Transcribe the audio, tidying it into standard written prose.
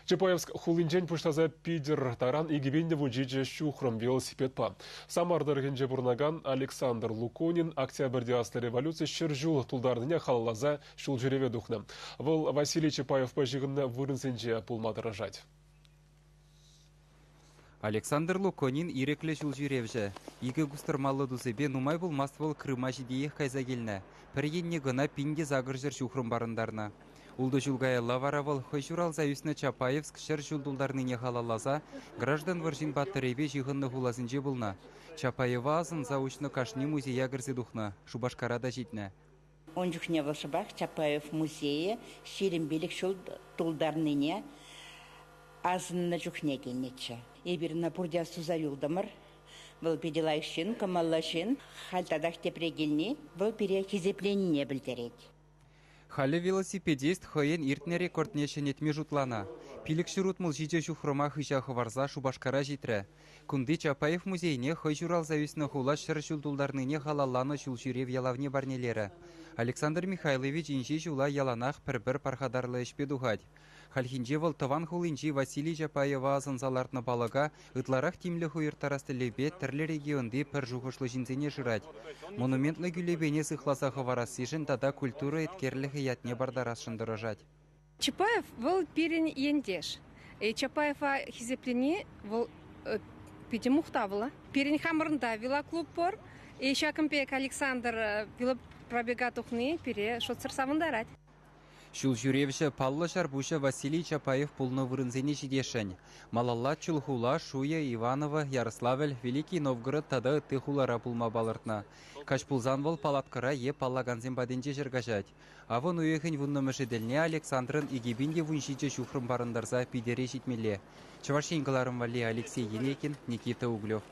Чапаевск хулинчен пуштаза пидер таран игибенде вунжиже шухром велосипед па. Самардыргенже бурнаган Александр Луконин октябрьде асты революция шыржул тулдардыня халлаза шул жүреве духны. Выл Василий Чапаев пажығынна вырынсенже пулмадыражать. Александр Луконин ирекле жыл жүревже. Игі густырмалы дузыбе нумай бұл маствол Крыма жидеех кайза келіне. Піргенне гына пинде загыржыр шухрым барындарына. Улды жылгая лаваравыл хойшурал заюсны Чапаевск шыр жылдулдарныне халалаза, граждан варжин батыребе жиғынны хулазынже бұлна. Чапаева азын заучны кашни музея гірзі духна, Шубашкарада житне. Он жүхне валшыбақ Чапаев музейі шерімбелік шыл тулдарныне азынны жүхне келнетші. Ебіріна бұрдя суза юлдамыр, бұл педелайшын, камаллашын, халтадақ тепрегеліне, бұл пере хизепленіне білдерет. Халі велосипедист хойен иртне рекорднешен етме жұтлана. Пилік шырутмыл жиде жухрыма хыжағы варза Шубашкара житрі. Күнді Чапаев музейне хой журал зависны хула шыр жүлдулдарныне халаланы жул жүрев ялавне барнелері. Александр Михайлович инжи жула яланақ пір-бір пархадарлы ішпе дұғад. Хальхинже валтаван хулинжи Василий Чапаева азынзалартны балыға ытларақ тимлі хуйыртарасты лебе түрлі регионды пір жуғышлы жинзене жырад. Монументлы гүлебене сықласа хаварасышын тада культура еткерлі хиятне бардарас шындырыжад. Чапаев был перен ендеш. Чапаева хизеплени был пятимухтавла. Перен хамрында вела клуб пор. Шакымпек Александр вела пробегатухны пере шоцыр савындарад. Шул жүревші Паллы Шарбуша Василий Чапаев пулны вырынзене жидешін. Малалла Чулхула, Шуя, Иванова, Ярославль, Великий Новгород тада тыхулара пулма балыртна. Кашпулзан вол палаткара е паллаганзен баденже жыргажать. Авон уехень вуннымышы дельне Александрын игибинде вуншиче шухрым барындарза пидере житмеле. Чавашенгаларым вали Алексей Енекин, Никита Углев.